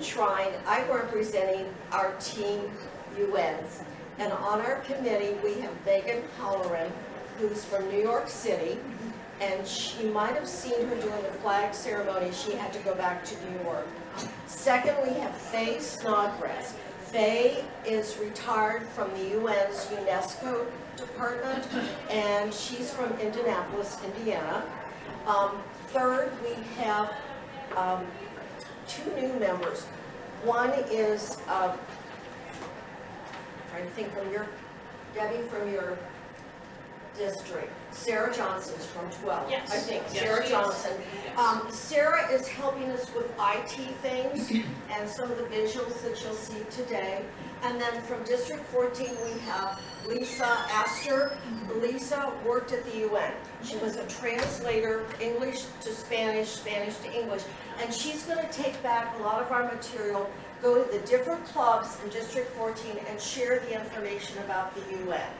Shrine, I'm representing our team UN. And on our committee, we have Megan Halloran, who's from New York City. And you might have seen her during the flag ceremony. She had to go back to New York. Second, we have Faye Snodgrass. Faye is retired from the UN's UNESCO department, and she's from Indianapolis, Indiana. Third, we have two new members. One is, trying to think from your, Debbie, from your district. Sarah Johnson's from 12, yes. I think. Yes, Sarah Johnson. Yes. Sarah is helping us with IT things and some of the visuals that you'll see today. And then from District 14, we have Lisa Astor. Lisa worked at the UN. She was a translator, English to Spanish, Spanish to English. And she's going to take back a lot of our material, go to the different clubs in District 14 and share the information about the UN.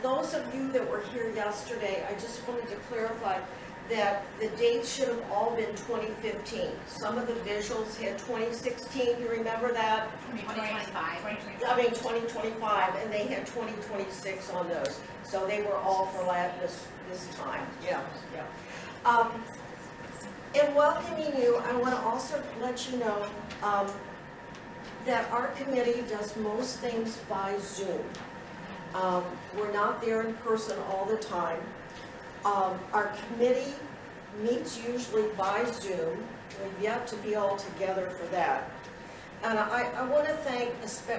Those of you that were here yesterday, I just wanted to clarify that the dates should have all been 2015. Some of the visuals had 2016, you remember that? 2025. I mean 2025, and they had 2026 on those. So they were all for this time. Yeah. In welcoming you, I want to also let you know that our committee does most things by Zoom. We're not there in person all the time. Our committee meets usually by Zoom. We've yet to be all together for that. And I want to thank,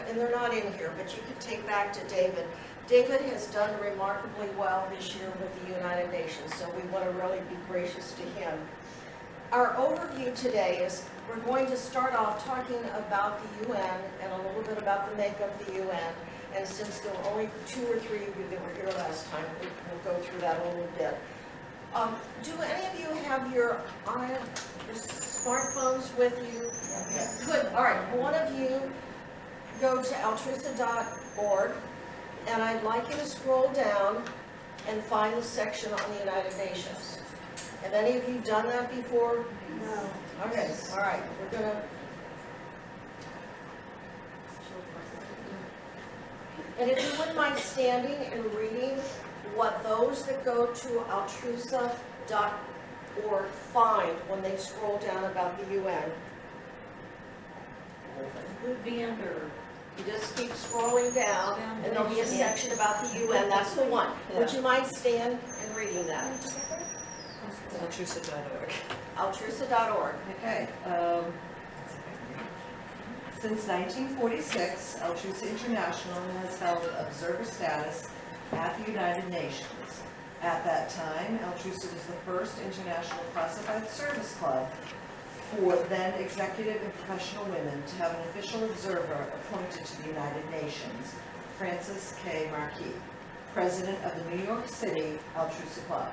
and they're not in here, but you can take back to David. David has done remarkably well this year with the United Nations, so we want to really be gracious to him. Our overview today is we're going to start off talking about the UN and a little bit about the makeup of the UN. And since there were only 2 or 3 of you that were here last time, we'll go through that a little bit. Do any of you have your smartphones with you? Yes. Good. All right. One of you go to altrusa.org, and I'd like you to scroll down and find the section on the United Nations. Have any of you done that before? No. Okay. All right. We're going to... And if you wouldn't mind standing and reading what those that go to altrusa.org find when they scroll down about the UN. Would be under. You just keep scrolling down, and there'll be a section about the UN. That's the one. Yeah. Would you mind stand and reading that? Altrusa.org. Altrusa.org. Okay. Since 1946, Altrusa International has held observer status at the United Nations. At that time, Altrusa was the first international classified service club for then executive and professional women to have an official observer appointed to the United Nations, Frances K. Marquis, president of the New York City Altrusa Club.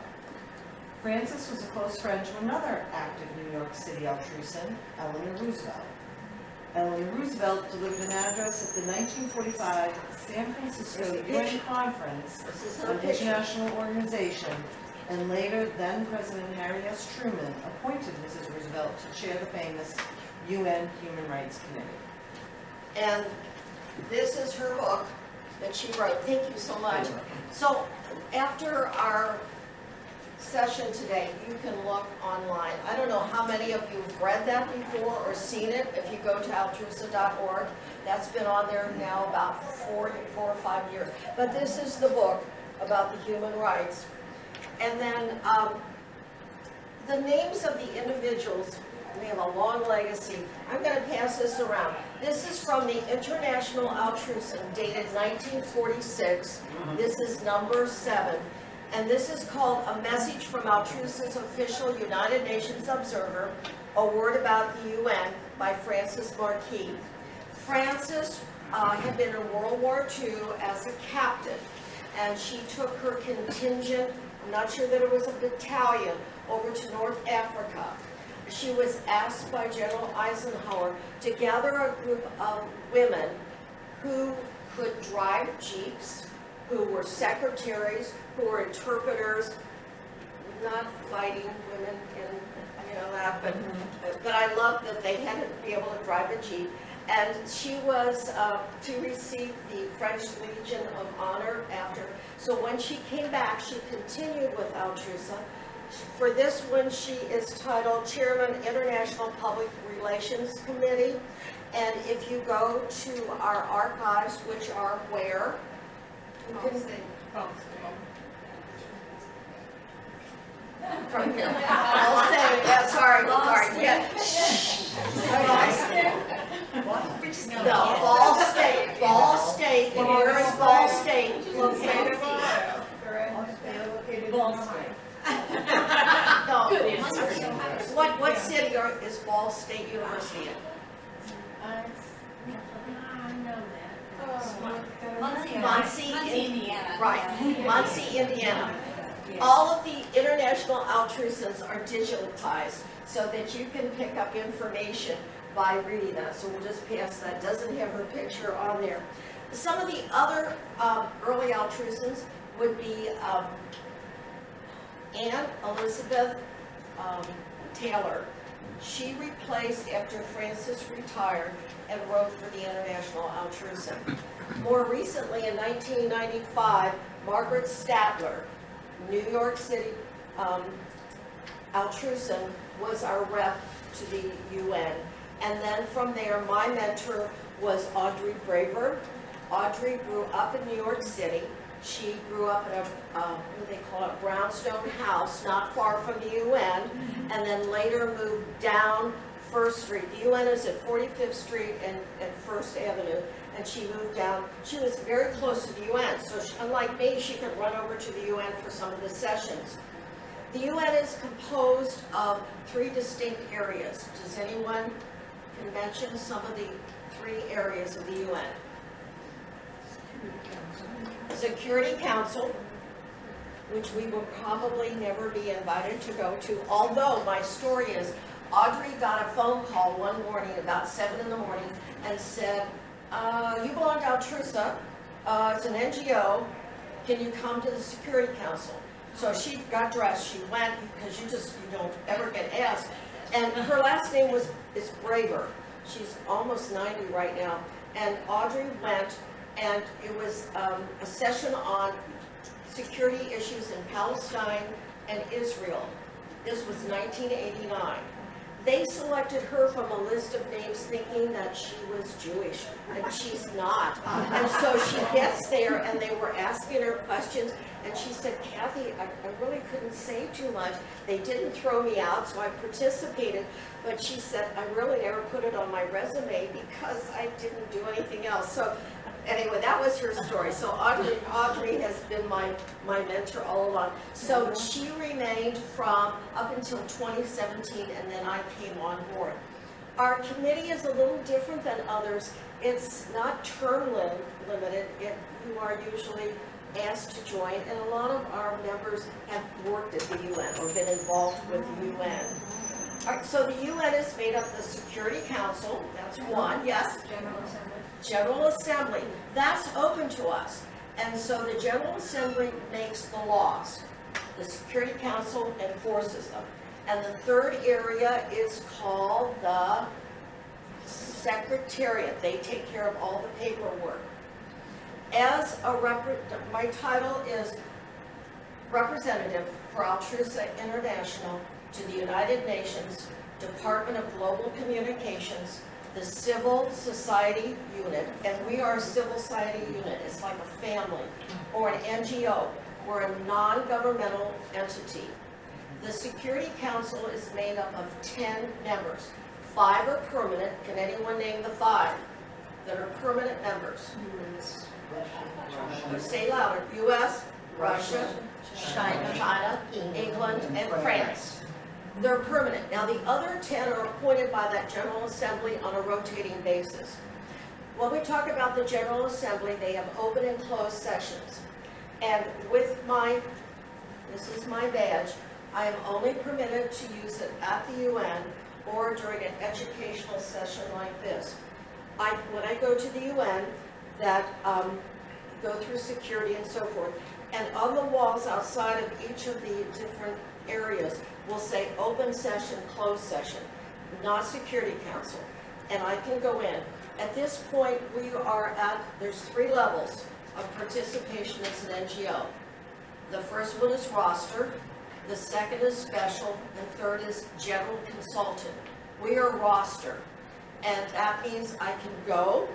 Frances was a close friend to another active New York City Altrusan, Eleanor Roosevelt. Eleanor Roosevelt delivered an address at the 1945 San Francisco UN Conference on International Organization, and later then-President Harry S. Truman appointed Mrs. Roosevelt to chair the famous UN Human Rights Committee. And this is her book that she wrote. Thank you so much. So after our session today, you can look online. I don't know how many of you have read that before or seen it. If you go to altrusa.org, that's been on there now about 4 or 5 years. But this is the book about the human rights. And then the names of the individuals, we have a long legacy. I'm going to pass this around. This is from the International Altrusan, dated 1946. This is number 7. And this is called A Message from Altrusa's Official United Nations Observer, A Word About the UN by Frances Marquis. Frances had been in World War II as a captain, and she took her contingent, I'm not sure that it was a battalion, over to North Africa. She was asked by General Eisenhower to gather a group of women who could drive jeeps, who were secretaries, who were interpreters, not fighting women in, that, but I love that they had to be able to drive a Jeep. And she was to receive the French Legion of Honor after. So when she came back, she continued with Altrusa. For this one, she is titled Chairman, International Public Relations Committee. And if you go to our archives, which are where? You can from here. I'll say, yeah, sorry, yeah. No, Ball State, and where is Ball State located? No. Good answer. What city is Ball State University in? Muncie, Indiana. Right, Muncie, Indiana. All of the international Altrusas are digitalized so that you can pick up information by reading that. So we'll just pass that. Doesn't have her picture on there. Some of the other early Altrusans would be Anne Elizabeth Taylor. She replaced after Francis retired and wrote for the International Altrusa. More recently, in 1995, Margaret Statler, New York City Altrusan, was our rep to the UN. And then from there, my mentor was Audrey Braver. Audrey grew up in New York City. She grew up in a, what do they call it, brownstone house not far from the UN, and then later moved down First Street. The UN is at 45th Street and First Avenue, and she moved down. She was very close to the UN, so she, unlike me, she could run over to the UN for some of the sessions. The UN is composed of 3 distinct areas. Does anyone can mention some of the 3 areas of the UN? Security Council, which we will probably never be invited to go to, although my story is Audrey got a phone call one morning about 7 in the morning and said, you belong to Altrusa, it's an NGO, can you come to the Security Council? So she got dressed, she went, because you don't ever get asked, and her last name is Braver. She's almost 90 right now, and Audrey went, and it was a session on security issues in Palestine and Israel. This was 1989. They selected her from a list of names thinking that she was Jewish, and she's not. And so she gets there, and they were asking her questions, and she said, Kathy, I really couldn't say too much. They didn't throw me out, so I participated, but she said, I really never put it on my resume because I didn't do anything else. So anyway, that was her story. So Audrey has been my mentor all along. So she remained from up until 2017, and then I came on board. Our committee is a little different than others. It's not term limited. You are usually asked to join, and a lot of our members have worked at the UN or been involved with the UN. All right, so the UN is made up of the Security Council, that's one, yes? General Assembly, that's open to us. And so the General Assembly makes the laws. The Security Council enforces them. And the third area is called the Secretariat. They take care of all the paperwork. As my title is Representative for Altrusa International to the United Nations Department of Global Communications, the Civil Society Unit, and we are a civil society unit. It's like a family or an NGO. We're a non-governmental entity. The Security Council is made up of 10 members. 5 are permanent. Can anyone name the 5 that are permanent members? Say louder. U.S., Russia, China, England, and France. They're permanent. Now, the other 10 are appointed by that General Assembly on a rotating basis. When we talk about the General Assembly, they have open and closed sessions. And with this is my badge, I am only permitted to use it at the UN or during an educational session like this. When I go to the UN, that go through security and so forth, and on the walls outside of each of the different areas will say open session, closed session, not security council. And I can go in. At this point, we are at, there's 3 levels of participation as an NGO. The first one is roster, the second is special, and third is general consultant. We are roster, and that means I can go,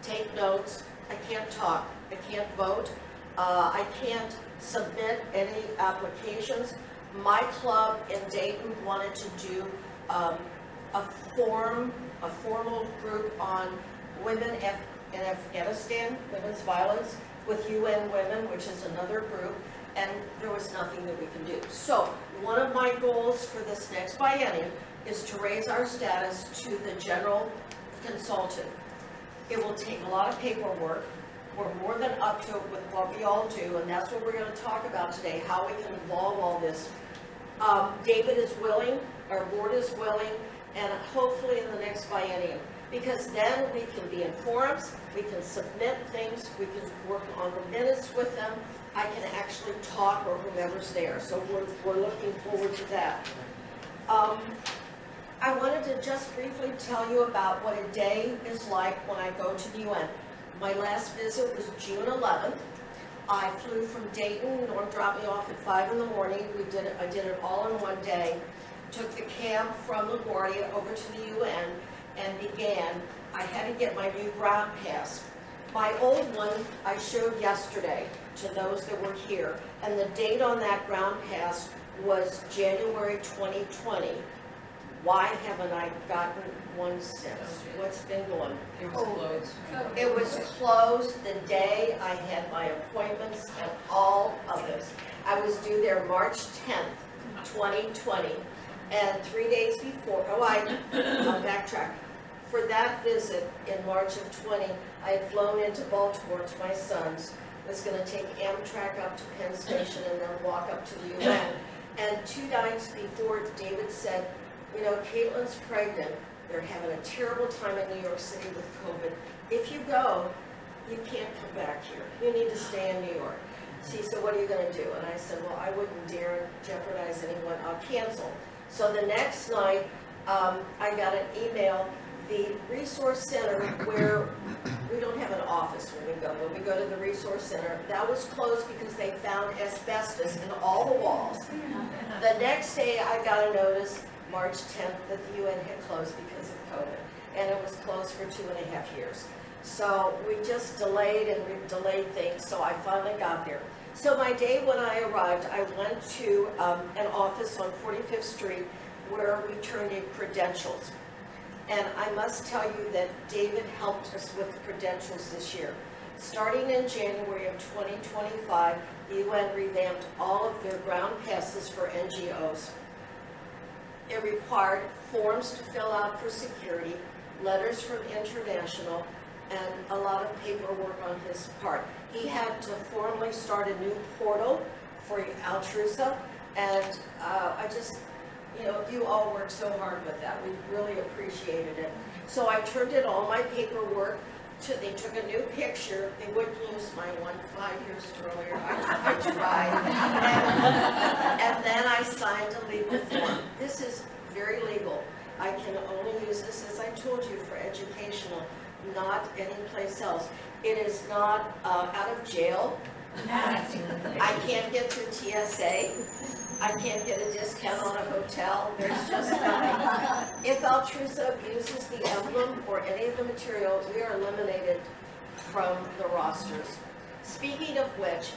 take notes, I can't talk, I can't vote, I can't submit any applications. My club in Dayton wanted to do a formal group on women in Afghanistan, women's violence, with UN Women, which is another group, and there was nothing that we can do. So one of my goals for this next biennium is to raise our status to the general consultant. It will take a lot of paperwork. We're more than up to it with what we all do, and that's what we're going to talk about today, how we can evolve all this. David is willing, our board is willing, and hopefully in the next biennium, because then we can be in forums, we can submit things, we can work on the minutes with them, I can actually talk or whomever's there, so we're looking forward to that. I wanted to just briefly tell you about what a day is like when I go to the UN. My last visit was June 11th. I flew from Dayton, Norm dropped me off at 5 in the morning. I did it all in one day. Took the cab from LaGuardia over to the UN and began. I had to get my new ground pass. My old one I showed yesterday to those that were here, and the date on that ground pass was January 2020. Why haven't I gotten one since? What's been going? It was closed. It was closed the day I had my appointments and all of this. I was due there March 10th, 2020. And 3 days before, I'll backtrack. For that visit in March of 20, I had flown into Baltimore to my son's, was gonna take Amtrak up to Penn Station and then walk up to the UN. And 2 nights before, David said, you know, Caitlin's pregnant. They're having a terrible time in New York City with COVID. If you go, you can't come back here. You need to stay in New York. So he said, what are you gonna do? And I said, well, I wouldn't dare jeopardize anyone. I'll cancel. So the next night, I got an email. The resource center, where we don't have an office when we go, but we go to the resource center, that was closed because they found asbestos in all the walls. The next day, I got a notice, March 10th, that the UN had closed because of COVID, and it was closed for 2.5 years. So we just delayed and we delayed things, so I finally got there. So my day when I arrived, I went to an office on 45th Street where we turned in credentials. And I must tell you that David helped us with the credentials this year. Starting in January of 2025, the UN revamped all of their ground passes for NGOs. It required forms to fill out for security, letters from international, and a lot of paperwork on his part. He had to formally start a new portal for Altrusa, and I just, you know, you all worked so hard with that. We really appreciated it. So I turned in all my paperwork. They took a new picture. They wouldn't use my one 5 years earlier. I tried. And then I signed a legal form. This is very legal. I can only use this, as I told you, for educational, not any place else. It is not out of jail. I can't get through TSA. I can't get a discount on a hotel. There's just nothing. If Altrusa abuses the emblem or any of the material, we are eliminated from the rosters. Speaking of which,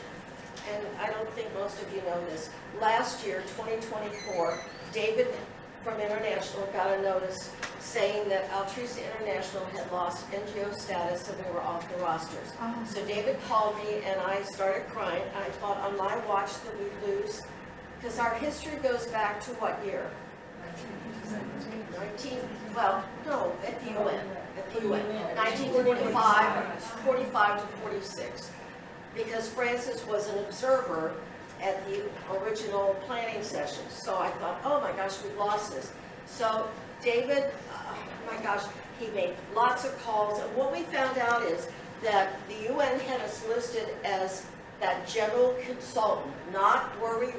and I don't think most of you know this, last year, 2024, David from International got a notice saying that Altrusa International had lost NGO status and we were off the rosters. So David called me and I started crying. And I thought on my watch that we'd lose, because our history goes back to what year? 1945, 45 to 46. Because Francis was an observer at the original planning session. So I thought, oh my gosh, we've lost this. So David, oh my gosh, he made lots of calls. And what we found out is that the UN had us listed as that general consultant, not where we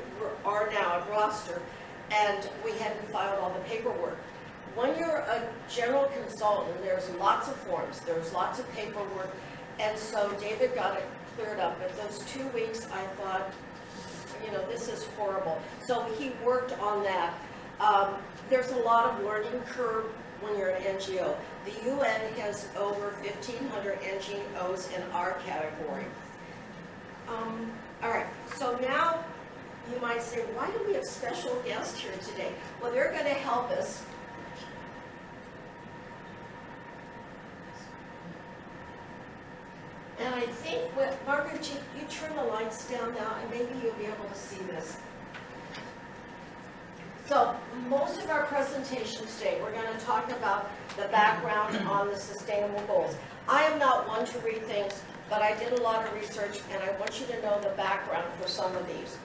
are now at roster, and we hadn't filed all the paperwork. When you're a general consultant, there's lots of forms, there's lots of paperwork, and so David got it cleared up. But those 2 weeks, I thought, you know, this is horrible. So he worked on that. There's a lot of learning curve when you're an NGO. The UN has over 1,500 NGOs in our category. All right, so now you might say, why do we have special guests here today? Well, they're going to help us. And I think, Margaret, you turn the lights down now, and maybe you'll be able to see this. So most of our presentation today, we're going to talk about the background on the sustainable goals. I am not one to read things, but I did a lot of research, and I want you to know the background for some of these.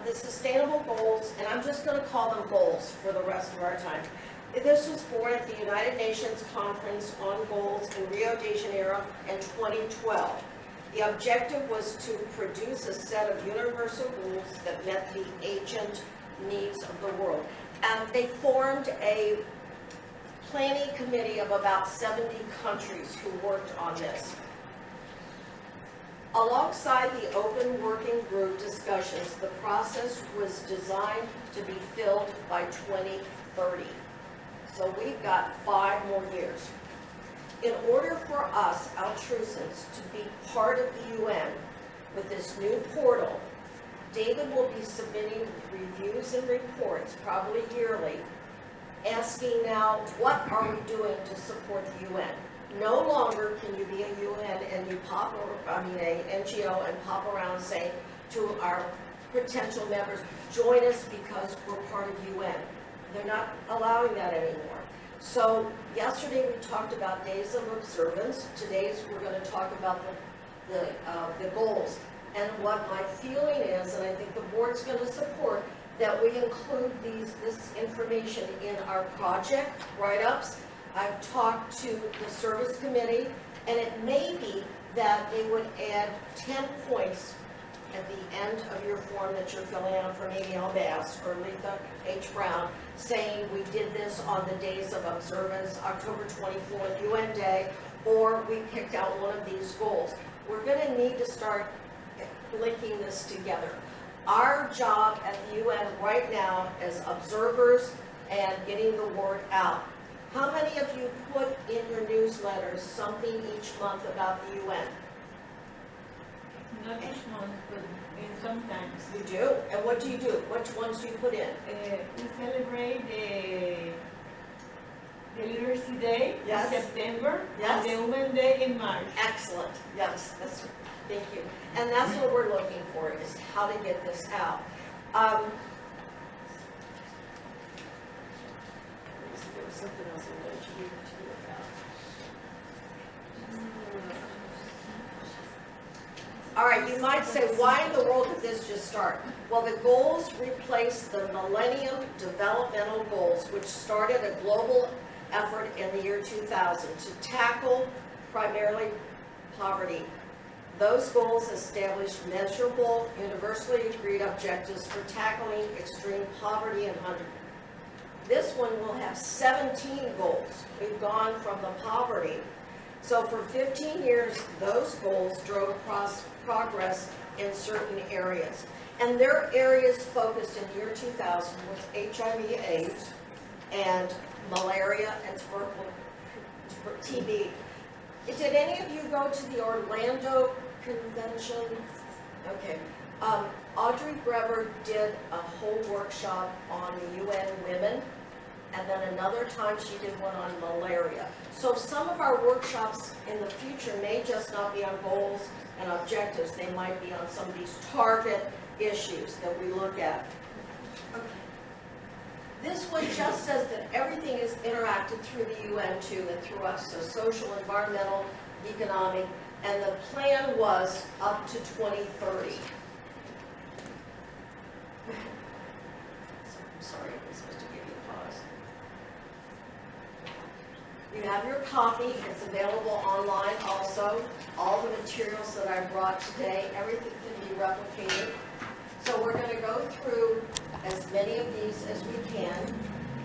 The sustainable goals, and I'm just going to call them goals for the rest of our time. This was born at the United Nations Conference on Goals in Rio de Janeiro in 2012. The objective was to produce a set of universal rules that met the ancient needs of the world. And they formed a planning committee of about 70 countries who worked on this. Alongside the open working group discussions, the process was designed to be filled by 2030. So we've got 5 more years. In order for us, Altrusans, to be part of the UN with this new portal, David will be submitting reviews and reports, probably yearly, asking now, what are we doing to support the UN? No longer can you be a UN and you an NGO and pop around saying to our potential members, join us because we're part of UN. They're not allowing that anymore. So yesterday we talked about days of observance. Today we're going to talk about the goals. And what my feeling is, and I think the board's going to support, that we include this information in our project write-ups. I've talked to the service committee, and it may be that they would add 10 points at the end of your form that you're filling out for maybe Al Bass or Letha H. Brown, saying we did this on the days of observance, October 24th, UN Day, or we picked out one of these goals. We're going to need to start linking this together. Our job at the UN right now is observers and getting the word out. How many of you put in your newsletters something each month about the UN? Not each month, but sometimes. You do? And what do you do? Which ones do you put in? We celebrate the Literacy Day Yes. in September, Yes. and the Women Day in March. Excellent. Yes, thank you. And that's what we're looking for, is how to get this out. There was something else I wanted to you about. All right, you might say, why in the world did this just start? Well, the goals replaced the Millennium Developmental Goals, which started a global effort in the year 2000 to tackle primarily poverty. Those goals established measurable, universally agreed objectives for tackling extreme poverty and hunger. This one will have 17 goals. We've gone from the poverty. So for 15 years, those goals drove progress in certain areas. And their areas focused in the year 2000 was HIV/AIDS and malaria and TB. Did any of you go to the Orlando convention? Okay. Audrey Brever did a whole workshop on the UN women, and then another time she did one on malaria. So some of our workshops in the future may just not be on goals and objectives. They might be on some of these target issues that we look at. Okay. This one just says that everything is interacted through the UN too, and through us, so social, environmental, economic, and the plan was up to 2030. I'm sorry, I'm supposed to give you a pause. You have your copy, it's available online also. All the materials that I brought today, everything can be replicated. So we're gonna go through as many of these as we can.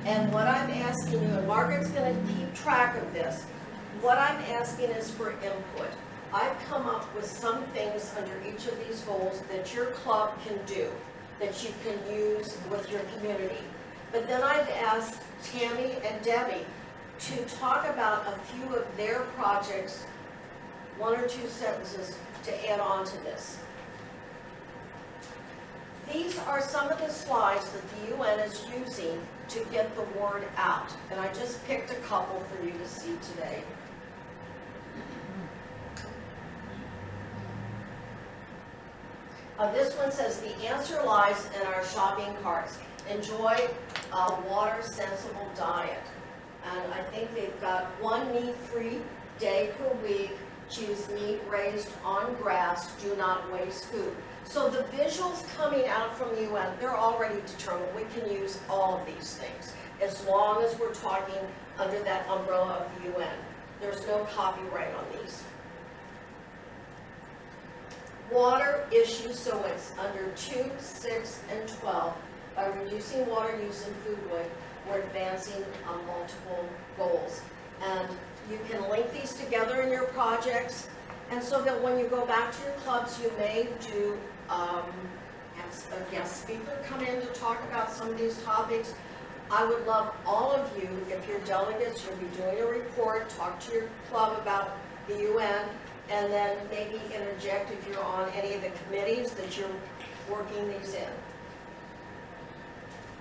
And what I'm asking you, and Margaret's gonna keep track of this, what I'm asking is for input. I've come up with some things under each of these goals that your club can do, that you can use with your community. But then I've asked Tammy and Debbie to talk about a few of their projects, 1 or 2 sentences to add on to this. These are some of the slides that the UN is using to get the word out. And I just picked a couple for you to see today. This one says, the answer lies in our shopping carts. Enjoy a water-sensible diet. And I think they've got 1 meat-free day per week. Choose meat raised on grass. Do not waste food. So the visuals coming out from the UN, they're already determined. We can use all of these things as long as we're talking under that umbrella of the UN. There's no copyright on these. Water issues, so it's under 2, 6, and 12. By reducing water use in foodways, we're advancing on multiple goals. And you can link these together in your projects, and so that when you go back to your clubs, you may do have a guest speaker come in to talk about some of these topics. I would love all of you, if you're delegates, you'll be doing a report, talk to your club about the UN, and then maybe interject if you're on any of the committees that you're working these in.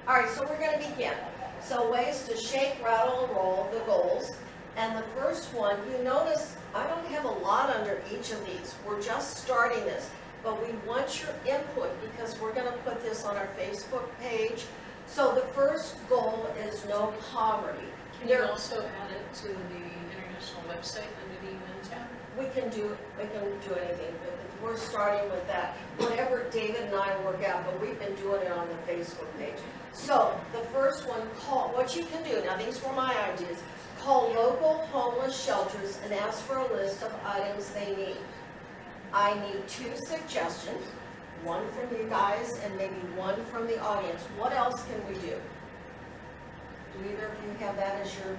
All right, so we're going to begin. So ways to shake, rattle, and roll the goals. And the first one, you notice I don't have a lot under each of these. We're just starting this. But we want your input because we're going to put this on our Facebook page. So the first goal is no poverty. Can you also add it to the international website under the UN tab? We can do anything, but we're starting with that. Whatever David and I work out, but we've been doing it on the Facebook page. So the first one, what you can do, now these were my ideas, call local homeless shelters and ask for a list of items they need. I need 2 suggestions, one from you guys and maybe one from the audience. What else can we do? Do either of you have that as your?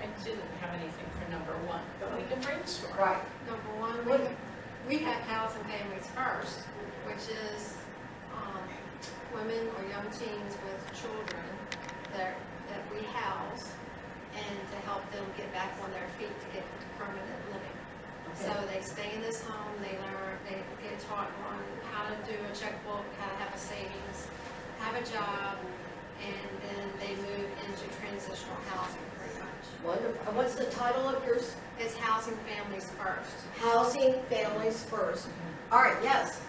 I didn't have anything for number 1, but we can brainstorm. Right. Number 1, we have Housing Families First, which is women or young teens with children that we house, and to help them get back on their feet to get to permanent living. So they stay in this home, they learn, they get taught on how to do a checkbook, how to have a savings, have a job, and then they move into transitional housing pretty much. Wonderful. And what's the title of yours? It's Housing Families First. Housing Families First. All right, yes.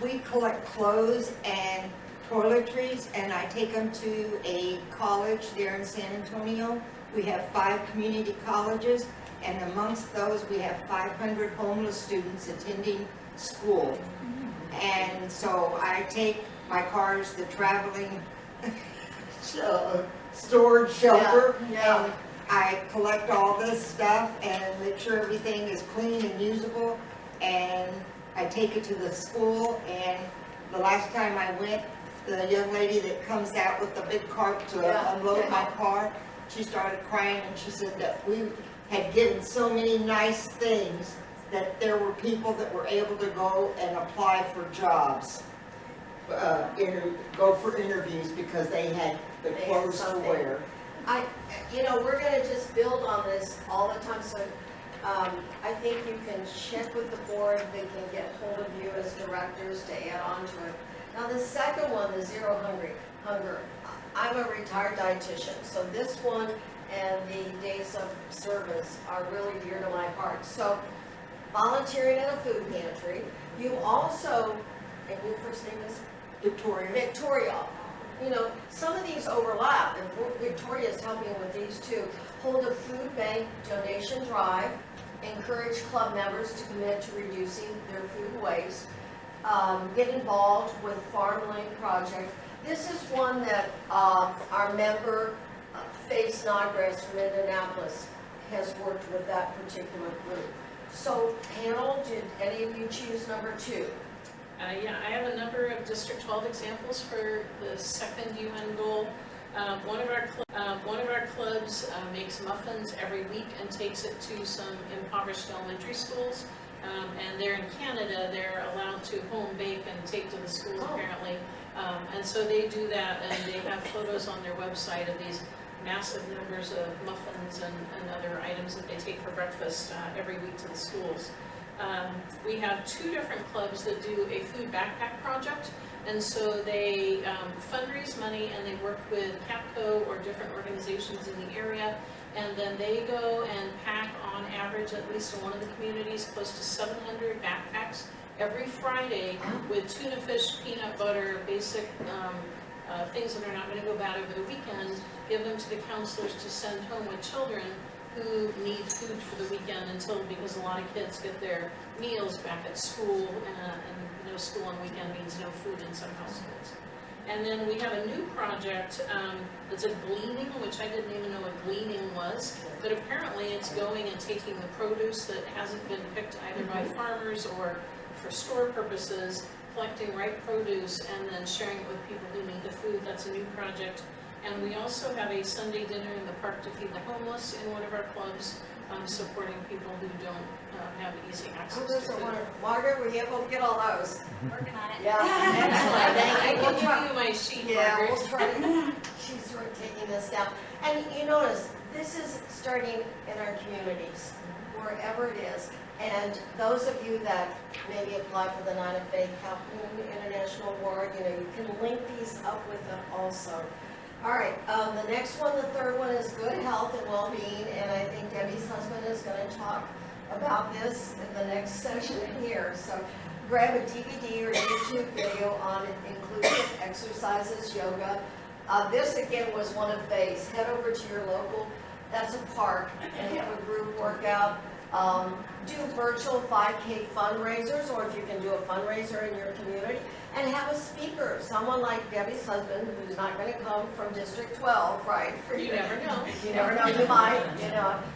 We collect clothes and toiletries, and I take them to a college there in San Antonio. We have 5 community colleges, and amongst those we have 500 homeless students attending school. And so I take my cars, the traveling storage shelter, Yeah. and I collect all this stuff and make sure everything is clean and usable, and I take it to the school. And the last time I went, the young lady that comes out with the big cart to unload my car, she started crying, and she said that we had given so many nice things that there were people that were able to go and apply for jobs, go for interviews because they had the They had clothes to something. wear. We're gonna just build on this all the time, so I think you can check with the board, they can get hold of you as directors to add on to it. Now the second one, the zero hunger. I'm a retired dietitian, so this one and the days of service are really dear to my heart. So volunteering at a food pantry. You also, and your first name is? Victoria. Victoria. Some of these overlap, and Victoria is helping with these too. Hold a food bank donation drive, encourage club members to commit to reducing their food waste, get involved with Farm Link Project. This is one that our member Faye Snodgrass from Indianapolis has worked with that particular group. So panel, did any of you choose number 2? Yeah, I have a number of District 12 examples for the second UN goal. One of our clubs makes muffins every week and takes it to some impoverished elementary schools. And they're in Canada, they're allowed to home bake and take to the schools apparently. And so they do that, and they have photos on their website of these massive numbers of muffins and other items that they take for breakfast every week to the schools. We have 2 different clubs that do a food backpack project, and so they fundraise money and they work with CAPCO or different organizations in the area, and then they go and pack on average, at least in one of the communities, close to 700 backpacks every Friday with tuna fish, peanut butter, basic things that are not going to go bad over the weekend, give them to the counselors to send home with children who need food for the weekend because a lot of kids get their meals back at school, and no school on the weekend means no food in some households. And then we have a new project that's a gleaning, which I didn't even know what gleaning was, but apparently it's going and taking the produce that hasn't been picked either by farmers or for store purposes, collecting ripe produce and then sharing it with people who need the food. That's a new project. And we also have a Sunday dinner in the park to feed the homeless in one of our clubs, supporting people who don't have easy access to food. Margaret, were you able to get all those? Working on it. Yeah, excellent. I Thank you. can give you my sheet, Yeah, Margaret. we'll try to, she's sort of taking this down. And you notice, this is starting in our communities, wherever it is. And those of you that maybe apply for the Night of Faith Calhoun International Award, you can link these up with them also. All right, the next one, the third one, is good health and well-being, and I think Debbie's husband is going to talk about this in the next session here. So grab a DVD or YouTube video on inclusive exercises, yoga. This again was one of Faye's. Head over to your local, that's a park, and have a group workout. Do virtual 5K fundraisers, or if you can do a fundraiser in your community, and have a speaker, someone like Debbie's husband, who's not going to come from District 12, right? You never know. You never know, you might,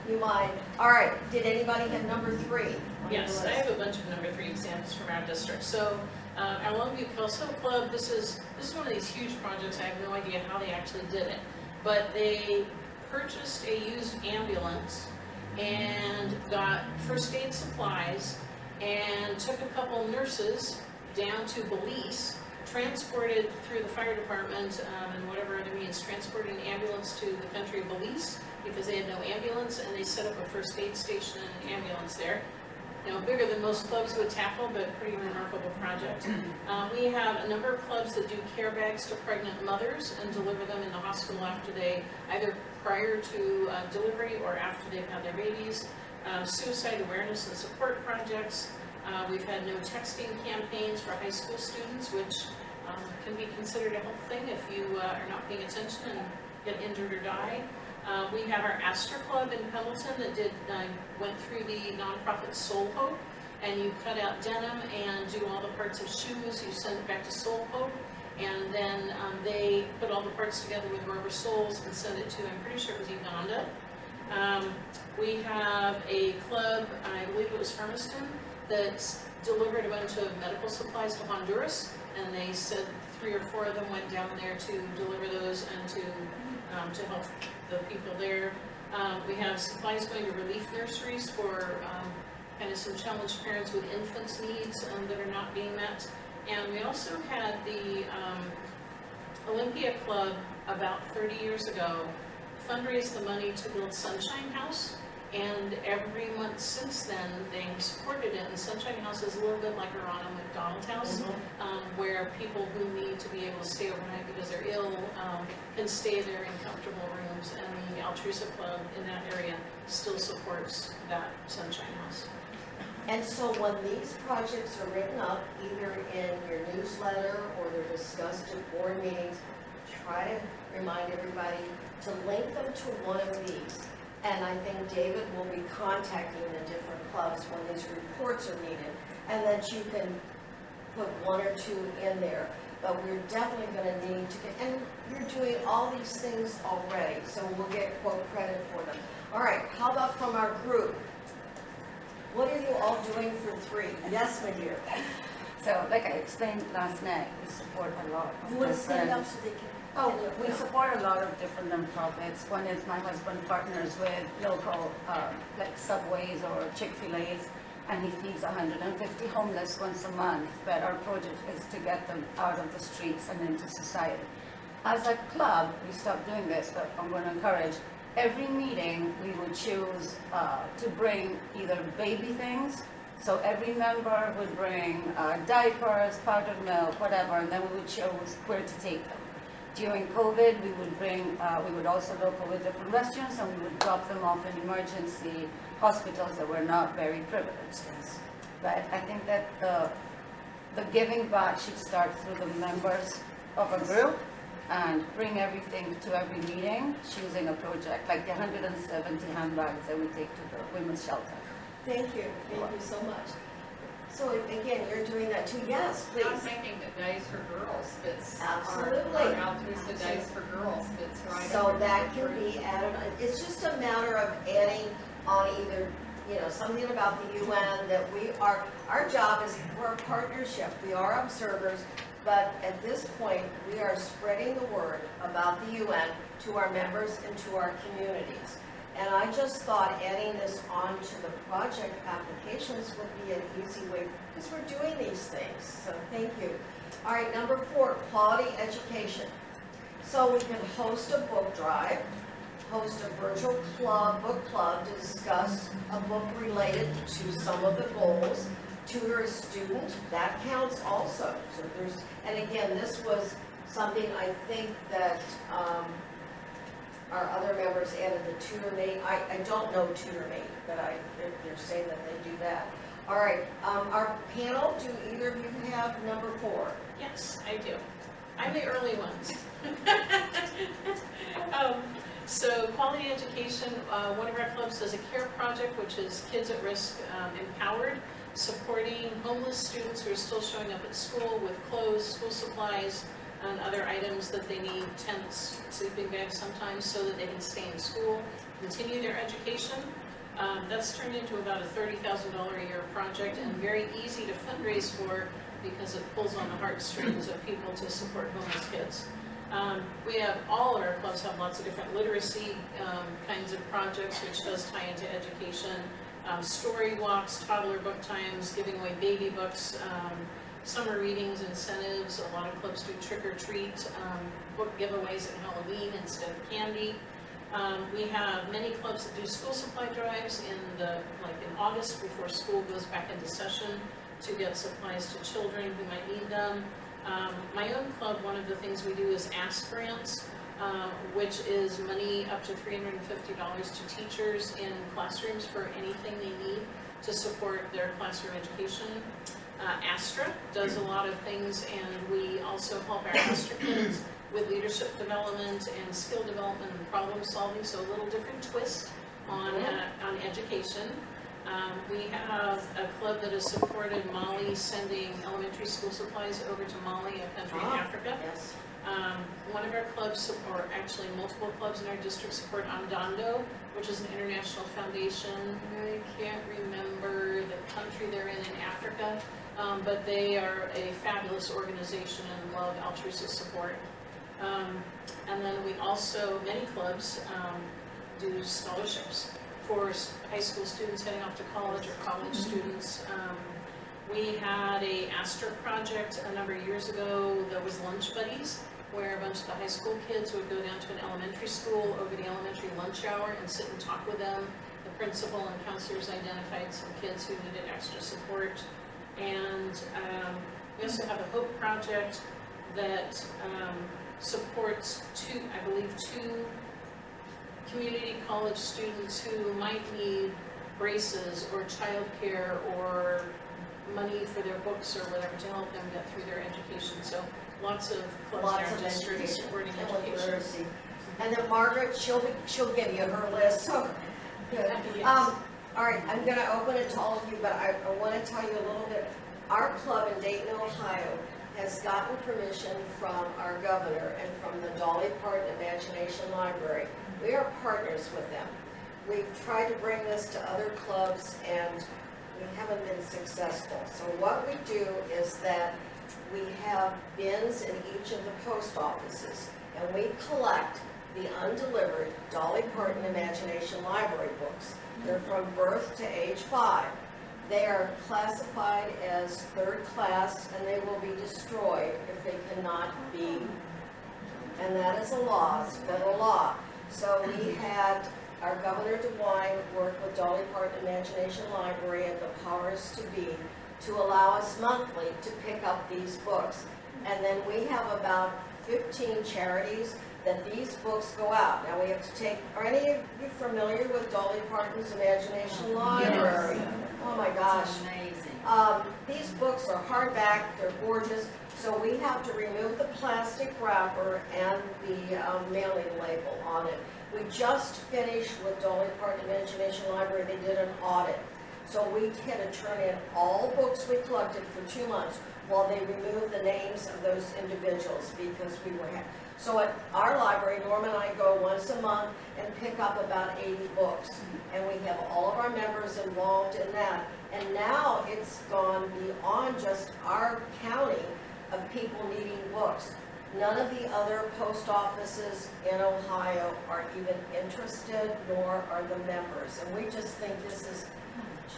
you might. All right, did anybody have number 3? Yes, I have a bunch of number 3 examples from our district. So our Longview Kelso Club, this is one of these huge projects. I have no idea how they actually did it, but they purchased a used ambulance and got first aid supplies and took a couple nurses down to Belize, transported through the fire department and whatever other means, transported an ambulance to the country of Belize because they had no ambulance, and they set up a first aid station and an ambulance there. Bigger than most clubs would tackle, but pretty remarkable project. We have a number of clubs that do care bags to pregnant mothers and deliver them in the hospital after either prior to delivery or after they've had their babies. Suicide awareness and support projects. We've had no texting campaigns for high school students, which can be considered a health thing if you are not paying attention and get injured or die. We have our Astor Club in Pendleton that went through the nonprofit Soul Hope, and you cut out denim and do all the parts of shoes, you send it back to Soul Hope, and then they put all the parts together with rubber soles and send it to, I'm pretty sure it was Uganda. We have a club, I believe it was Hermiston, that delivered a bunch of medical supplies to Honduras, and they said 3 or 4 of them went down there to deliver those and to help the people there. We have supplies going to relief nurseries for kind of some challenged parents with infants' needs that are not being met. And we also had the Olympia Club about 30 years ago fundraise the money to build Sunshine House, and every month since then they've supported it. And Sunshine House is a little bit like a Ronald McDonald House, where people who need to be able to stay overnight because they're ill can stay there in comfortable rooms, and the Altrusa Club in that area still supports that Sunshine House. And so when these projects are written up, either in your newsletter or they're discussed at board meetings, try to remind everybody to link them to one of these. And I think David will be contacting the different clubs when these reports are needed, and that you can put 1 or 2 in there. but we're definitely gonna need to get, and you're doing all these things already, so we'll get quote credit for them. All right, how about from our group? What are you all doing for 3? Yes, my dear. So, like I explained last night, we support a lot of You wanna stand different- up so they can? Oh, we support a lot of different nonprofits. One is my husband partners with local, like Subways or Chick-fil-A's, and he feeds 150 homeless once a month. But our project is to get them out of the streets and into society. As a club, we stopped doing this, but I'm going to encourage. Every meeting, we would choose to bring either baby things. So every member would bring diapers, powdered milk, whatever, and then we would choose where to take them. During COVID, we would also local with different restaurants, and we would drop them off in emergency hospitals that were not very privileged. But I think that the giving back should start through the members of a group and bring everything to every meeting, choosing a project, like the 170 handbags that we take to the women's shelter. Thank you so much. So again, you're doing that too, yes, I was please. thinking that Dice for Girls fits. Absolutely. Our Altrusa Dice for Girls fits right. So under that number can 3. be added, it's just a matter of adding on either, something about the UN that our job is, we're a partnership, we are observers, but at this point, we are spreading the word about the UN to our members and to our communities. And I just thought adding this on to the project applications would be an easy way, because we're doing these things, so thank you. All right, number 4, quality education. So we can host a book drive, host a virtual book club to discuss a book related to some of the goals, tutor a student, that counts also. So and again, this was something I think that, our other members added the TutorMate. I don't know TutorMate, but they're saying that they do that. All right, our panel, do either of you have number 4? Yes, I do. I'm the early ones. So quality education, one of our clubs does a CARE project, which is Kids at Risk Empowered, supporting homeless students who are still showing up at school with clothes, school supplies, and other items that they need, tents, sleeping bags sometimes, so that they can stay in school, continue their education. That's turned into about a $30,000 a year project, and very easy to fundraise for because it pulls on the heartstrings of people to support homeless kids. We have, all of our clubs have lots of different literacy kinds of projects, which does tie into education. Story walks, toddler book times, giving away baby books, summer readings, incentives. A lot of clubs do trick or treat, book giveaways at Halloween instead of candy. We have many clubs that do school supply drives in August before school goes back into session to get supplies to children who might need them. My own club, one of the things we do is Ask Grants, which is money up to $350 to teachers in classrooms for anything they need to support their classroom education. Astra does a lot of things, and we also help our Astra kids with leadership development and skill development and problem solving, so a little different twist on education. We have a club that has supported Mali sending elementary school supplies over to Mali, a country in Africa. Yes. One of our clubs, or actually multiple clubs in our district, support Andando, which is an international foundation. I can't remember the country they're in Africa, but they are a fabulous organization and love Altrusa support. And then we also, many clubs do scholarships for high school students heading off to college or college students. We had a Astra project a number of years ago that was Lunch Buddies, where a bunch of the high school kids would go down to an elementary school over the elementary lunch hour and sit and talk with them. The principal and counselors identified some kids who needed extra support. And we also have a Hope project that supports two community college students who might need braces or childcare or money for their books or whatever to help them get through their education. So lots of clubs Lots in of our district education. supporting And education. literacy. And then Margaret, she'll give you her list, so good. Yes. All right, I'm gonna open it to all of you, but I wanna tell you a little bit. Our club in Dayton, Ohio has gotten permission from our governor and from the Dolly Parton Imagination Library. We are partners with them. We've tried to bring this to other clubs and we haven't been successful. So what we do is that we have bins in each of the post offices and we collect the undelivered Dolly Parton Imagination Library books. They're from birth to age 5. They are classified as third class and they will be destroyed if they cannot be. And that is a law, it's federal law. So we had our Governor DeWine work with Dolly Parton Imagination Library and the powers to be to allow us monthly to pick up these books. And then we have about 15 charities that these books go out. Now we have to take, are any of you familiar with Dolly Parton's Imagination Library? Oh my gosh. It's amazing. These books are hardback, they're gorgeous, so we have to remove the plastic wrapper and the mailing label on it. We just finished with Dolly Parton Imagination Library, they did an audit. So we had to turn in all books we collected for 2 months while they removed the names of those individuals because we were, so at our library, Norma and I go once a month and pick up about 80 books. And we have all of our members involved in that. And now it's gone beyond just our county of people needing books. None of the other post offices in Ohio are even interested, nor are the members. And we just think this is,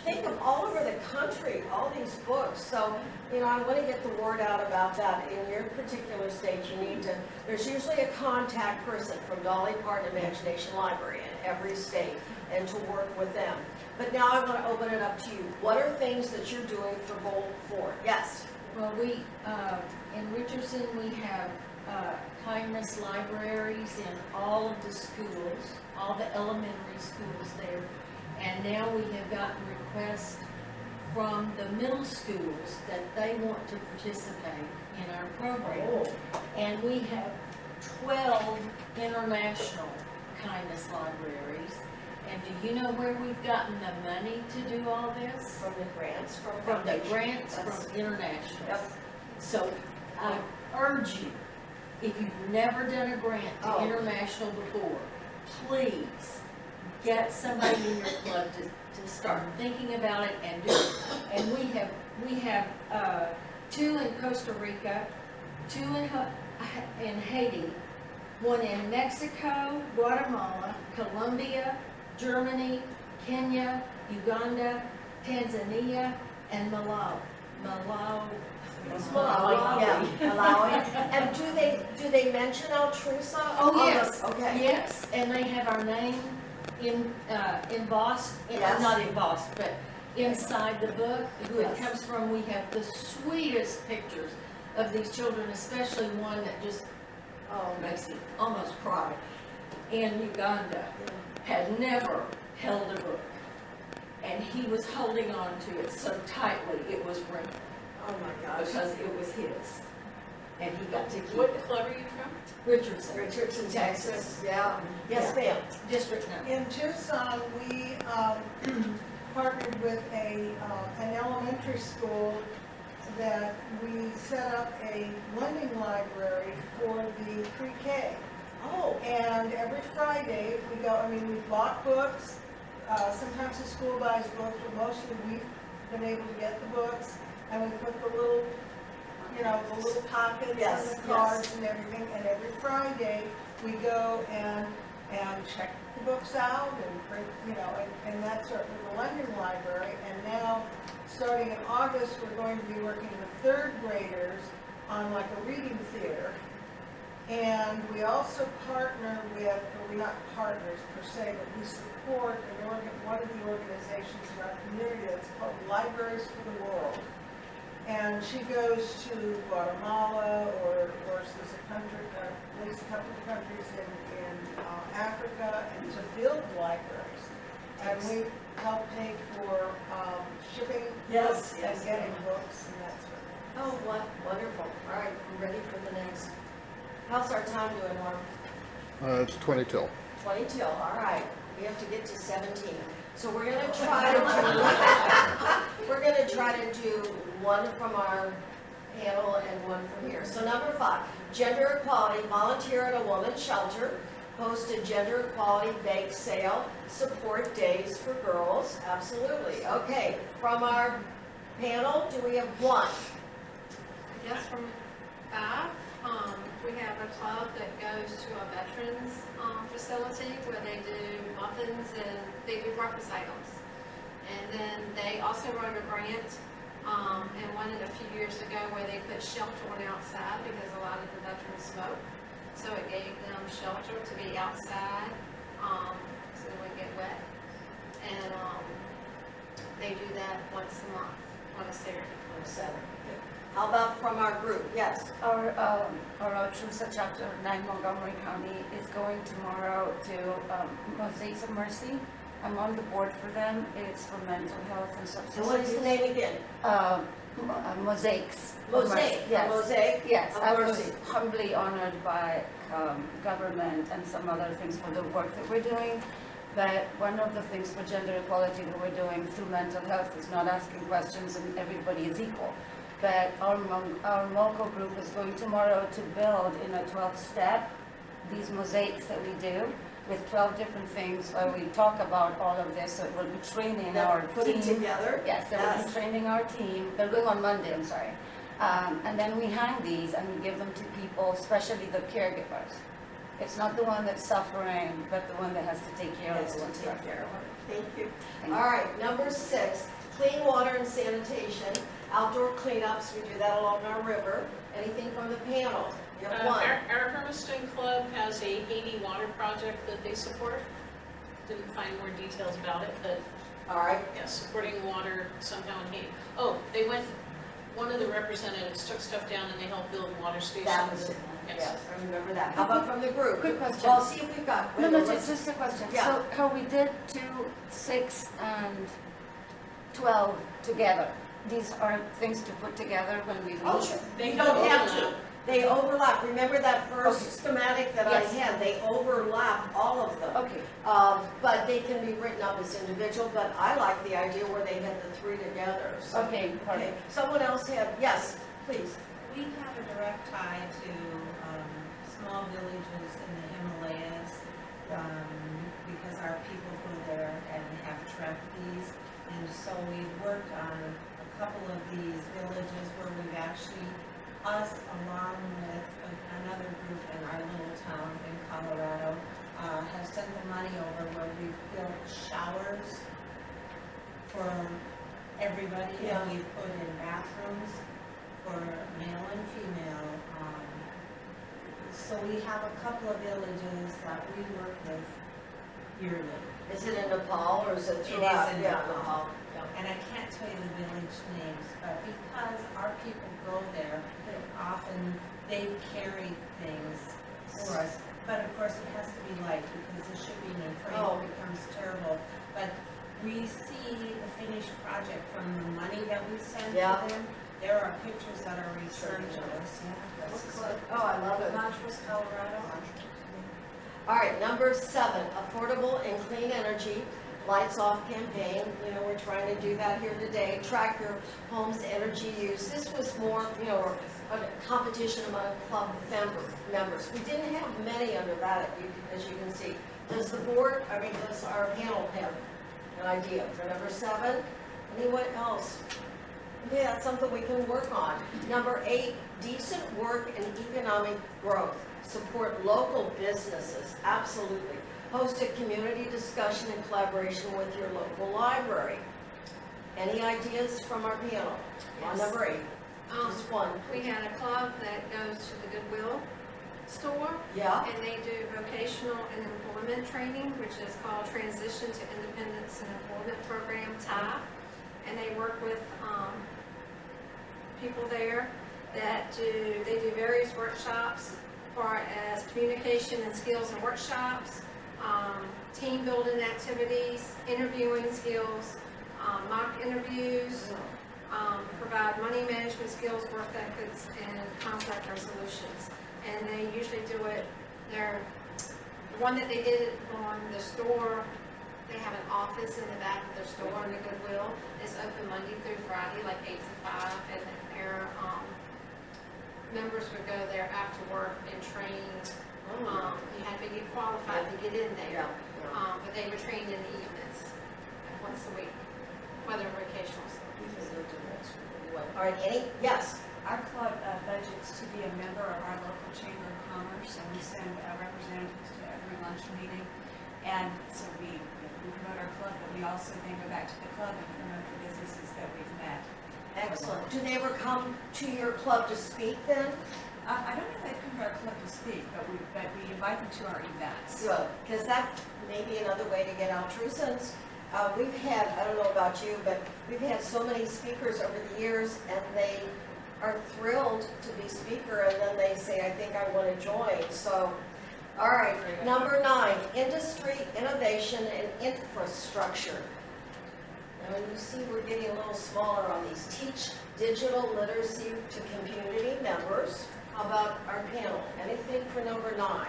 think of all over the country, all these books. So, you know, I want to get the word out about that. In your particular state, you need to, there's usually a contact person from Dolly Parton Imagination Library in every state and to work with them. But now I want to open it up to you. What are things that you're doing for Goal 4? Yes? Well, we, in Richardson, we have kindness libraries in all of the schools, all the elementary schools there. And now we have gotten requests from the middle schools that they want to participate in our program. Oh. And we have 12 international kindness libraries. And do you know where we've gotten the money to do all this? From the grants? From the foundation? grants That's- from international. Yep. So I urge you, if you've never done a grant to Oh. international before, please get somebody in your club to start thinking about it and do it. And we have 2 in Costa Rica, 2 in Haiti, 1 in Mexico, Guatemala, Colombia, Germany, Kenya, Uganda, Tanzania, and Malawi. Malawi, yeah, Malawi. And do they mention Altrusa? Oh, yes. Okay. Yes, and they have our name embossed, Yes. not embossed, but inside the book, who it Yes. comes from. We have the sweetest pictures of these children, especially one that just, makes me almost cry. In Uganda, had never held a book, and he was holding on to it so tightly, it was wrinkled, Oh my gosh. because it was his, and he got to keep What it. club are you from? Richardson. Richardson, Texas, yeah. Yes, ma'am. District number. In Tucson, we partnered with an elementary school that we set up a lending library for the pre-K. Oh, And every Friday, we go, I mean, we bought books, sometimes the school buys books, but mostly we've been able to get the books, and we put the little, you know, the little pockets Yes, and the cards and everything, and every Friday, we go and check the books out and print, you know, and that's our the lending library, and now, starting in August, we're going to be working with 3rd graders on like a reading theater. And we also partner with, or we're not partners per se, but we support one of the organizations in our community that's called Libraries for the World. And she goes to Guatemala, or there's a country, at least a couple of countries in Africa, and to build libraries. And we help pay for shipping Yes, books yes. and getting books and that sort of thing. oh, what wonderful. All right, we're ready for the next. How's our time doing, Norm? It's 20 till. 20 till, all right. We have to get to 17. So we're gonna try to do, we're gonna try to do one from our panel and one from here. So number 5, gender equality, volunteer at a woman's shelter, host a gender equality bake sale, support days for girls, absolutely. Okay, from our panel, do we have 1? I guess from 5, we have a club that goes to a veterans facility where they do muffins and they do breakfast items. And then they also wrote a grant and won it a few years ago where they put shelter on outside because a lot of the veterans smoke. So it gave them shelter to be outside so they wouldn't get wet. And they do that once a month on a Saturday. On a Saturday. How about from our group? Yes. Our Altrusa chapter 9 Montgomery County is going tomorrow to Mosaics of Mercy. I'm on the board for them. It's for mental health and substance So what is the name again? Mosaics. of Mosaic. Mercy. Yes. Mosaic. Yes, of I was Mercy. humbly honored by government and some other things for the work that we're doing. But one of the things for gender equality that we're doing through mental health is not asking questions and everybody is equal. But our MOCO group is going tomorrow to build in a 12-step these mosaics that we do with 12 different things where we talk about all of this. So it will be training That our we're putting team. together. Yes, they will Yes. be training our team. They're going on Monday, I'm sorry. And then we hang these and we give them to people, especially the caregivers. It's not the one that's suffering, but the one that has to take care of Yes, the to one take suffering. care of it. Thank you. Thank All you. right, number 6, clean water and sanitation, outdoor cleanups, we do that along our river. Anything from the panel? You have 1. Our Hermiston Club has a Haiti water project that they support. Didn't find more details about it, but All right, yeah, supporting water somehow in Haiti. Oh, they went, one of the representatives took stuff down and they helped build water stations. that was it. Yes. Yes, I remember that. How about from the group? Quick question. Well, see if we've got. No, let's- just a question. Yeah. So how we did 2, 6, and 12 together, these are things to put together when we Oh, reach. sure. They You don't have overlap. to. They overlap. Remember that first Okay. schematic that Yes. I had? They overlap all of them. Okay, But they can be written up as individual, but I like the idea where they had the 3 together. So- okay, Okay, perfect. someone else had, yes, please. We have a direct tie to small villages in the Himalayas because our people go there and have track fees. And so we've worked on a couple of these villages where we've actually, us along with another group in our little town in Colorado, have sent the money over where we've built showers for everybody. Yeah. And we've put in bathrooms for male and female. So we have a couple of villages that we work with yearly. Is it in Nepal or is it It is throughout? in Yeah, Nepal. Yeah. And I can't tell you the village names, but because our people go there, often they've carried things for us. But of course, it has to be light because the shipping and Oh. freight becomes terrible. But we see the finished project from the money that we send Yeah. to them. There are pictures that are returned to us. Oh, I love it. Montrose, Colorado. All right, number 7, affordable and clean energy, lights off campaign. You know, we're trying to do that here today. Track your home's energy use. This was more, you know, a competition among club members. We didn't have many under that, as you can see. Does the board, does our panel have an idea for number 7? Anyone else? Yeah, that's something we can work on. Number 8, decent work and economic growth. Support local businesses, absolutely. Host a community discussion in collaboration with your local library. Any ideas from our panel? On Yes. number 8, just one. We had a club that goes to the Goodwill store, Yeah, and they do vocational and employment training, which is called Transition to Independence and Employment Program, TIE. And they work with people there that they do various workshops as far as communication and skills and workshops, team building activities, interviewing skills, mock interviews, provide money management skills, work ethics, and conflict resolutions. And they usually do it, the one that they did it on the store, they have an office in the back of their store in the Goodwill. It's open Monday through Friday, like 8 to 5, and they're members would go there after work and train. You had to get qualified to get in there. But they were trained in the evenings, once a week, whether vocational. All right, yes, Our club budgets to be a member of our local chamber of commerce, and we send representatives to every lunch meeting. And so we promote our club, but we also then go back to the club and promote the businesses that we've met. excellent. Do they ever come to your club to speak then? I don't know if they've come to our club to speak, but we invite them to our events. Good, because that may be another way to get Altrusans. We've had, I don't know about you, but we've had so many speakers over the years, and they are thrilled to be speaker, and then they say, I think I want to join. So, all right, number 9, industry, innovation, and infrastructure. Now, you see we're getting a little smaller on these. Teach digital literacy to community members. How about our panel? Anything for number 9?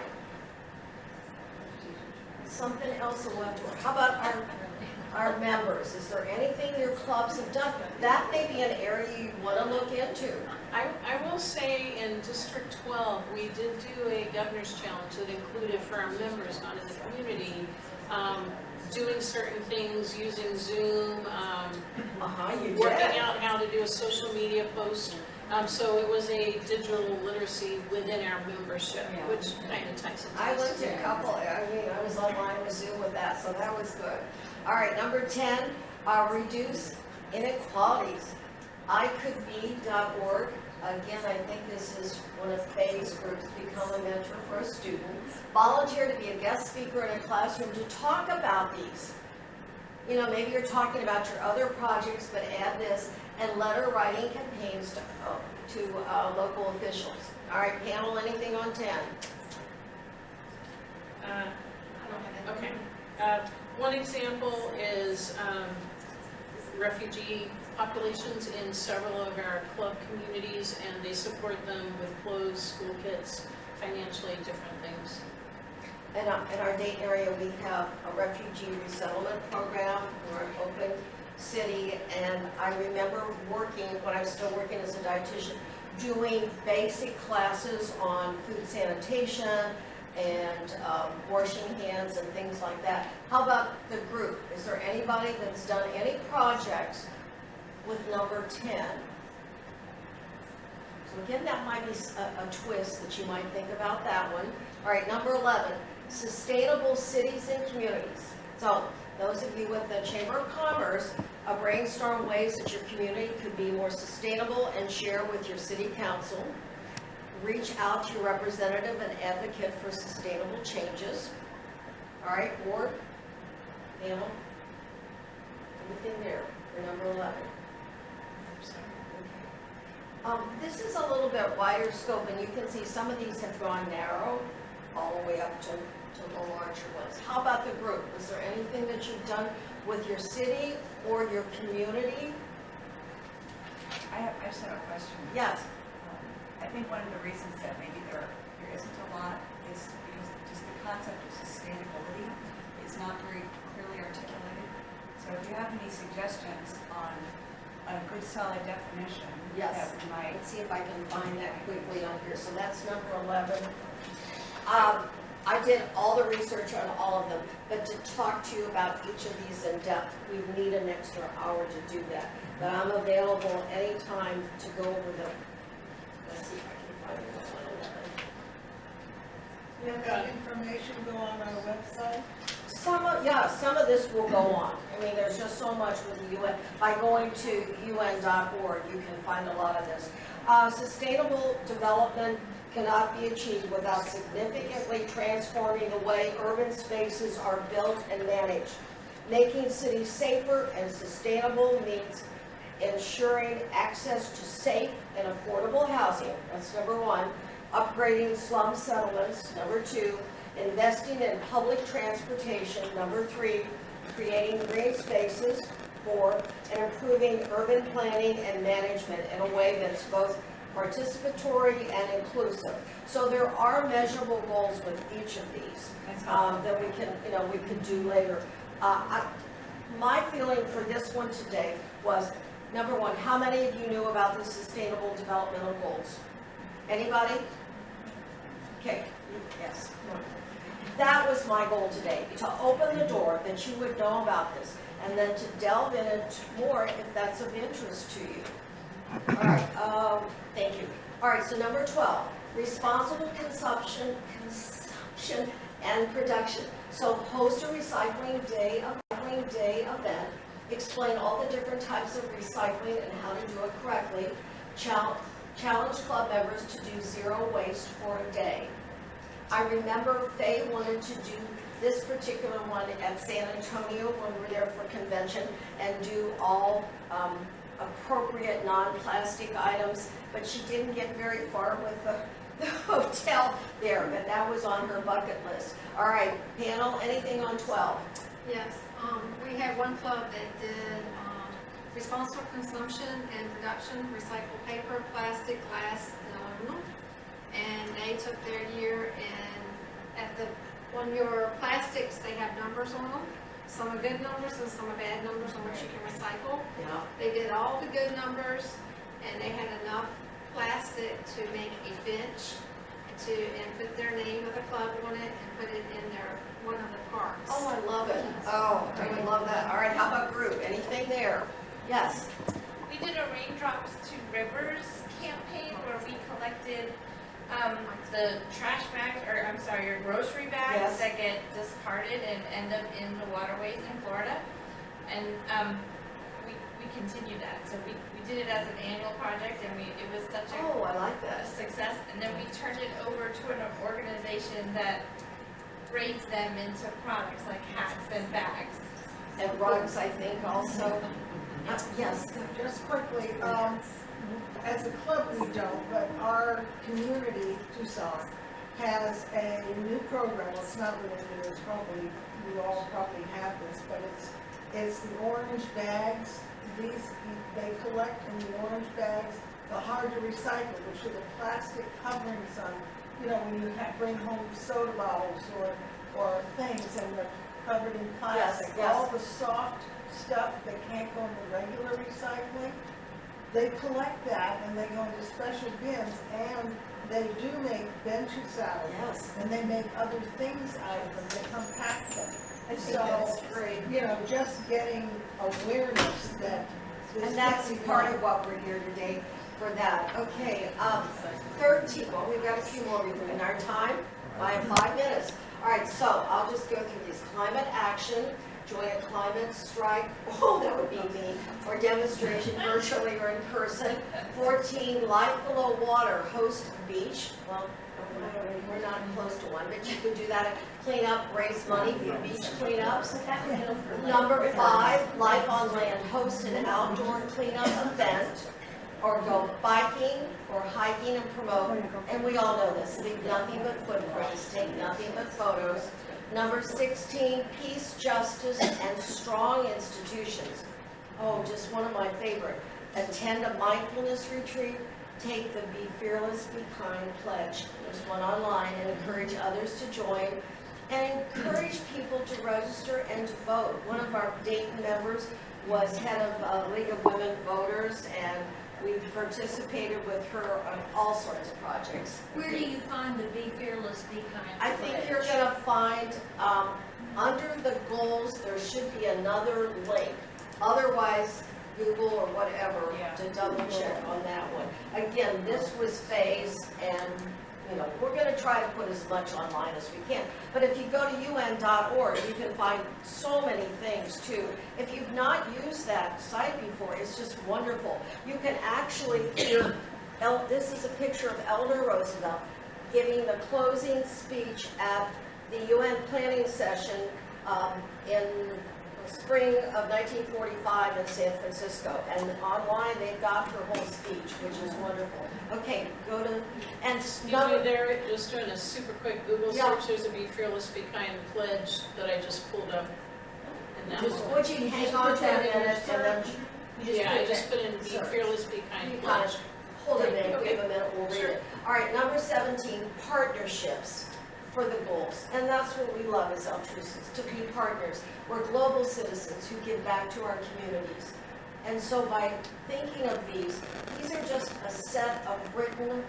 Something else to left over. How about our members? Is there anything your clubs have done? That may be an area you want to look into. I will say in District 12, we did do a governor's challenge that included for our members, not in the community, doing certain things using Zoom, You did. working out how to do a social media post. So it was a digital literacy within our membership, which kind of ties into I this. went to a couple, I was online with Zoom with that, so that was good. All right, number 10, reduce inequalities. ICouldBe.org. Again, I think this is one of Faye's groups, Become a Mentor for a Student. Volunteer to be a guest speaker in a classroom to talk about these. You know, maybe you're talking about your other projects, but add this, and letter writing campaigns to local officials. All right, panel, anything on 10? Okay. One example is refugee populations in several of our club communities, and they support them with clothes, school kits, financially different things. In our Dayton area, we have a refugee resettlement program. We're an open city, and I remember working, when I was still working as a dietitian, doing basic classes on food sanitation and washing hands and things like that. How about the group? Is there anybody that's done any projects with number 10? So again, that might be a twist that you might think about that one. All right, number 11, sustainable cities and communities. So those of you with the Chamber of Commerce, brainstorm ways that your community could be more sustainable and share with your city council. Reach out to your representative and advocate for sustainable changes. All right, board, panel, anything there for number 11? This is a little bit wider scope, and you can see some of these have gone narrow all the way up to the larger ones. How about the group? Is there anything that you've done with your city or your community? I just have a question. Yes. I think one of the reasons that maybe there isn't a lot is because just the concept of sustainability is not very clearly articulated. So if you have any suggestions on a good solid definition, Yes. that we might. Let's see if I can find that quickly on here. So that's number 11. I did all the research on all of them, but to talk to you about each of these in depth, we need an extra hour to do that. But I'm available anytime to go over them. Let's see if I can find it on 11. Will that information go on our website? Some of this will go on. I mean, there's just so much with the UN. By going to un.org, you can find a lot of this. Sustainable development cannot be achieved without significantly transforming the way urban spaces are built and managed. Making cities safer and sustainable means ensuring access to safe and affordable housing. That's number 1. Upgrading slum settlements. Number 2. Investing in public transportation. Number 3, creating green spaces. 4, and improving urban planning and management in a way that's both participatory and inclusive. So there are measurable goals with each of these that we can do later. My feeling for this one today was, number 1, how many of you knew about the Sustainable Developmental Goals? Anybody? Okay, yes. That was my goal today, to open the door that you would know about this, and then to delve in it more if that's of interest to you. All right, thank you. All right, so number 12, responsible consumption and production. So host a recycling day event, explain all the different types of recycling and how to do it correctly. Challenge club members to do zero waste for a day. I remember Faye wanted to do this particular one at San Antonio when we were there for convention and do all appropriate non-plastic items, but she didn't get very far with the hotel there, but that was on her bucket list. All right, panel, anything on 12? Yes, we had one club that did responsible consumption and production, recycled paper, plastic, glass, and aluminum. And they took their year, and on your plastics, they have numbers on them. Some are good numbers and some are bad numbers on what you can recycle. Yeah. They did all the good numbers, and they had enough plastic to make a bench and put their name of the club on it and put it in one of the parks. Oh, I love it. Oh, I would love that. All right, how about group? Anything there? Yes. We did a Raindrops to Rivers campaign where we collected the trash bags, or I'm sorry, your grocery bags Yes. that get discarded and end up in the waterways in Florida. And we continued that. So we did it as an annual project, and it was such a Oh, I like that. success. And then we turned it over to an organization that grades them into products like hats and bags. And rugs, I think, also. Yes. Just quickly, as a club we don't, but our community, Tucson, has a new program. Well, it's not really new, it's probably, you all probably have this, but it's the orange bags. They collect in the orange bags the hard to recycle, which are the plastic coverings on, when you bring home soda bottles or things and they're covered in plastic. Yes. All the soft stuff that can't go into regular recycling, they collect that and they go into special bins, and they do make benches out of them. Yes. And they make other things out of them, they compact them. I think that's great. Just getting awareness that this. And that's part of what we're here today for that. Okay, 13, well, we've got a few more in our time. I have 5 minutes. All right, so I'll just go through these. Climate action, join a climate strike, oh, that would be me, or demonstration virtually or in person. 14, life below water, host beach. Well, we're not close to one, but you could do that. Clean up, raise money for beach cleanups. Number 5, life on land, host an outdoor cleanup event, or go biking or hiking and promote. And we all know this, leave nothing but footprints, take nothing but photos. Number 16, peace, justice, and strong institutions. Oh, just one of my favorite. Attend a mindfulness retreat, take the Be Fearless, Be Kind pledge. There's one online, and encourage others to join. And encourage people to register and to vote. One of our Dayton members was head of League of Women Voters, and we participated with her on all sorts of projects. Where do you find the Be Fearless, Be Kind I think pledge? you're gonna find, under the goals, there should be another link. Otherwise, Google or whatever to double check on that one. Again, this was phased, and we're gonna try to put as much online as we can. But if you go to un.org, you can find so many things too. If you've not used that site before, it's just wonderful. You can actually hear, this is a picture of Eleanor Roosevelt giving the closing speech at the UN planning session in spring of 1945 in San Francisco. And online, they've got her whole speech, which is wonderful. Okay, go to, and Excuse me there, just doing a super quick Google Yeah. search, there's a Be Fearless, Be Kind pledge that I just pulled up. And that just, one. would you hang on to it and then, Yeah, I just put in Be Search. Fearless, Be Kind you pledge. guys hold it in, Okay. give a minute, we'll read Sure. it. All right, number 17, partnerships for the goals. And that's what we love as Altruisas, to be partners. We're global citizens who give back to our communities. And so by thinking of these are just a set of written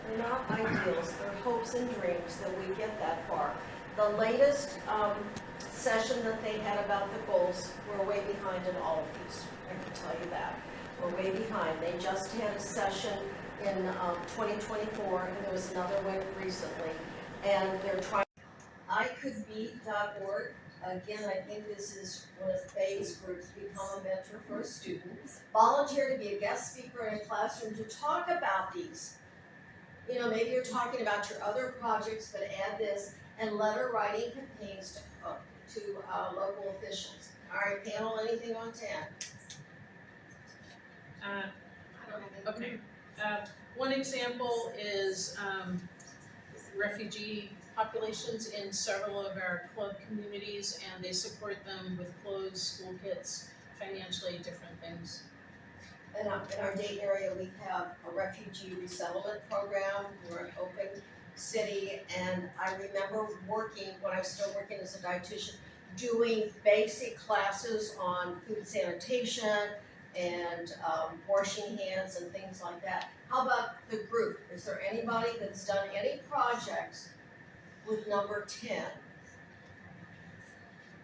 They're not ideals, they're hopes and dreams that we get that far. The latest session that they had about the goals, we're way behind in all of these, I can tell you that. We're way behind. They just had a session in 2024, and there was another one recently, and they're trying. ICouldBe.org. Again, I think this is one of Faye's groups, Become a Mentor for a Student. Volunteer to be a guest speaker in a classroom to talk about these. You know, maybe you're talking about your other projects, but add this, and letter writing campaigns to local officials. All right, panel, anything on 10? Uh, I don't have any. Okay, one example is refugee populations in several of our club communities, and they support them with clothes, school kits, financially different things. In our Dayton area, we have a refugee resettlement program. We're an open city, and I remember working, when I was still working as a dietitian, doing basic classes on food sanitation and washing hands and things like that. How about the group? Is there anybody that's done any projects with number 10?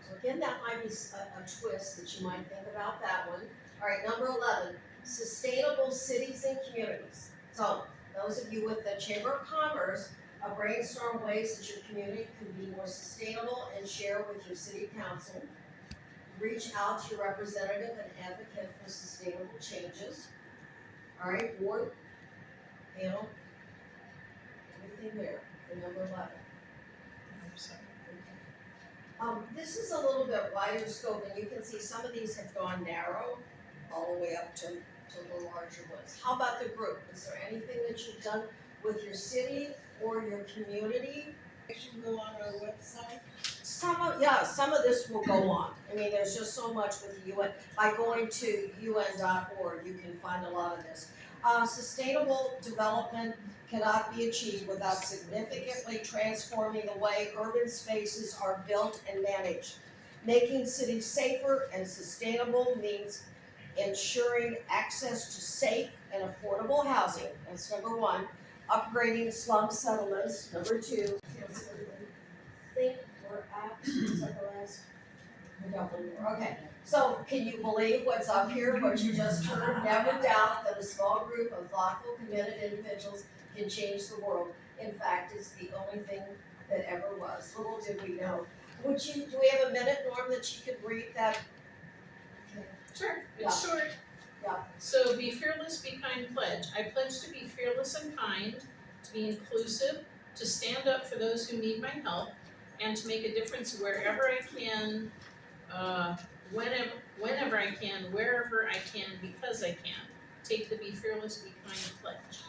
So again, that might be a twist that you might think about that one. All right, number 11, sustainable cities and communities. So those of you with the Chamber of Commerce, brainstorm ways that your community can be more sustainable and share with your city council. Reach out to your representative and advocate for sustainable changes. All right, board, panel, everything there for number 11. So, This is a little bit wider scope, and you can see some of these have gone narrow all the way up to the larger ones. How about the group? Is there anything that you've done with your city or your community? It should go on our website. Some of this will go on. I mean, there's just so much with the UN. By going to un.org, you can find a lot of this. Sustainable development cannot be achieved without significantly transforming the way urban spaces are built and managed. Making cities safer and sustainable means ensuring access to safe and affordable housing, that's number 1. Upgrading slum settlements, number 2. I think we're at, is that the last? Okay, so can you believe what's up here, what you just heard? Never doubt that a small group of thoughtful, committed individuals can change the world. In fact, it's the only thing that ever was. Little did we know. Do we have a minute, Norm, that you could read that? sure, it's short. Yeah. So be fearless, be kind, pledge. I pledge to be fearless and kind, to be inclusive, to stand up for those who need my help, and to make a difference wherever I can, whenever I can, wherever I can, because I can. Take the Be Fearless, Be Kind pledge.